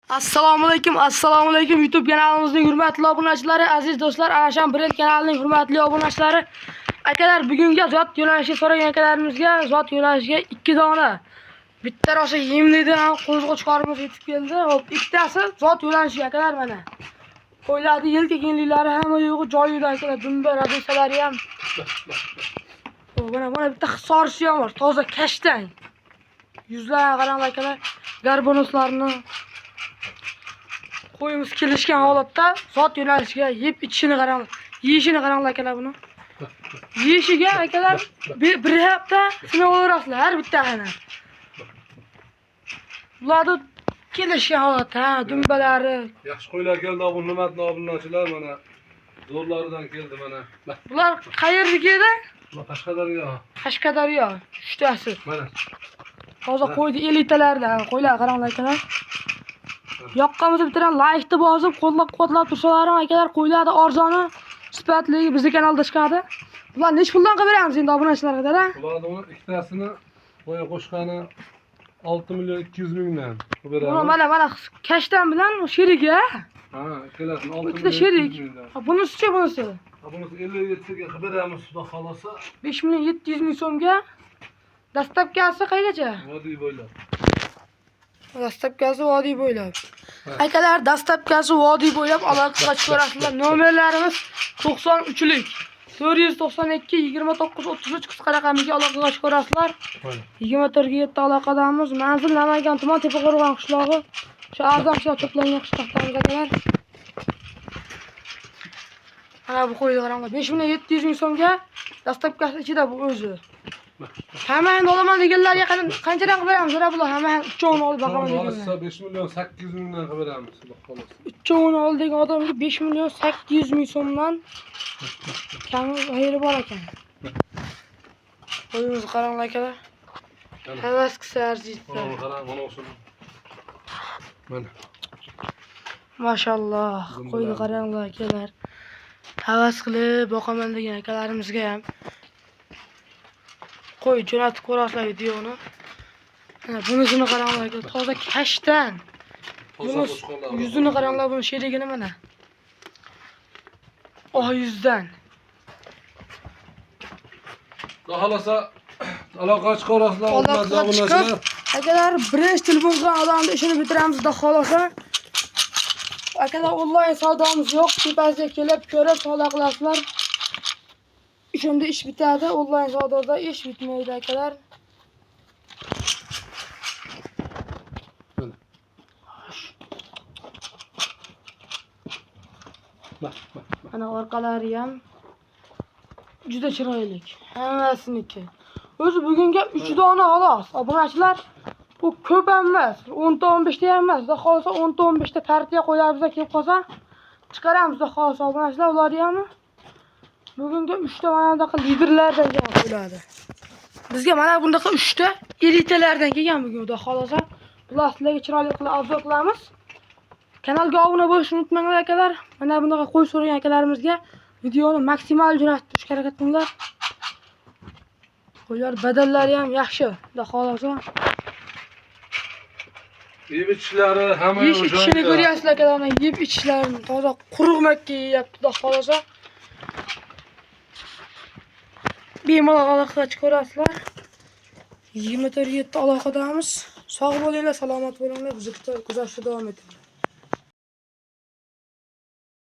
Assalomu alaykum YouTube kanalimizning hurmatli obunachilari, aziz do'stlar, Arasham Brand kanalining hurmatli obunachilari. Akalar, bugungi zot yo'nalishi so'ragan akalarimizga zot yo'nalishiga 2 dona bitta rosa yemlidan qo'zg'ochqorimiz yetib keldi. Hop, ikkitasi zot yo'nalishi akalar mana. Qo'yladi yilki kenliklari hamma yo'g'i joyida akalar, dumba radisalari ham. Mana bitta hisorchi ham bor, toza kashtan. Yuzlar qarang akalar, garbonoslarni qo'yimiz kelishgan holatda zot yo'nalishiga yeb ichishini qarang, yeyishini qarang akalar buni. Yeyishiga akalar bir hafta sinab o'rasizlar har bittasini. Ularni kelishgan holatda, dumbalari. Yaxshi qo'ylar keldi, bu hurmatli obunachilar mana zo'rlaridan keldi mana. Bular qayerdagilar? Bular Qashqadaryo. Qashqadaryo, uchtasi. Mana. Toza qo'ydi elitalardan, qo'ylar qarang akalar. Yoqqanimiz bilan like-ni bosib, qo'llab-quvvatlab tursalarim akalar, qo'ylarni arzoni, sifatligi bizning kanalda chiqadi. Bular nech puldan qilib beramiz endi obunachilarga da? Bularning ikkitasini qo'ya qo'shgani 6 million 200 mingdan qilib beramiz. Mana kashtan bilan sherigi, ha? Ha, ikkalasini 6 Ikkita sherik. Bunisi-chi, bunisi? Bunisi 57 ga qilib beramiz, xudo xolasa. 5 million 700 ming so'mga. Dastlabkasi qaygacha? Vodiy bo'ylab. Dastlabkasi vodiy bo'ylab. Akalar, dastlabkasi vodiy bo'ylab aloqaga chiqarasizlar. Nomerlarimiz 93lik 492 29 33 qisqa raqamiga aloqaga chiqarasizlar. 24 ga 7 aloqadamiz. Manzil Namangan tuman Tepaqo'rg'on qishlog'i. Shu arzonchilar to'plangan qishloqdamiz akalar. Mana bu qo'yni qaranglar. 5 million 700 ming so'mga dastlabkasi ichida bu o'zi. Hammasini olaman deganlarga qanchadan qilib beramiz? Bular hamma uchovini olib boqaman deganlar. 5 million 800 mingdan qilib beramiz, xudo xolasa. Uchovini ol degan odamga 5 million 800 ming so'mdan kami xayri bor ekan. Qo'yimiz qaranglar akalar. Havas qilsa arziydi. Mana qarang, mana o'sha. Mana. Mashalloh, qo'yni qaranglar akalar. Havas qilib boqaman degan akalarimizga ham qo'y jo'natib ko'rasizlar videoni. Mana bunisini qaranglar akalar, toza kashtan. Bunisi yuzini qaranglar, buni sherigini mana. Yuzdan. Xudo xolasa aloqa chiqarasizlar, hurmatli obunachilar. Akalar, birinchi telefon qilgan odamni ishini bitiramiz, xudo xolasa. Akalar, onlayn savdomiz yo'q, tepasiga kelib ko'rib savdo qilasizlar. Shunda ish bitadi, onlayn savdoda ish bitmaydi akalar. Mana orqalari ham juda chiroyli. Hammasiniki. O'zi bugunga 3 dona xolos. Obunachilar, bu ko'p emas. 10 ta 15 ta emas. Xudo xolasa 10 ta 15 ta partiya qo'ylarimiz kelib qolsa, chiqaramiz xudo xolasa obunachilar, ularni ham. Bugunga 3 ta mana bunaqa liderlardan javob bo'ladi. Bizga mana bunaqa 3 ta elitalardan kelgan bugun xudo xolasa. Bular sizlarga chiroyli qilib obzor qilamiz. Kanalga obuna bo'lishni unutmanglar akalar. Mana bunaqa qo'y so'ragan akalarimizga videoni maksimal jo'natishga harakat qilinglar. Qo'ylar badallari ham yaxshi, xudo xolasa. Yeb ichishlari hamma joyda. Yeb ichishini ko'ryapsizlar akalar, yeb ichishlarini toza quruq makka yeyapti, xudo xolasa. Bemalol aloqaga chiqarasizlar. 24 7 aloqadamiz. Sog' bo'linglar, salomat bo'linglar. Bizni kuzatishda davom etinglar.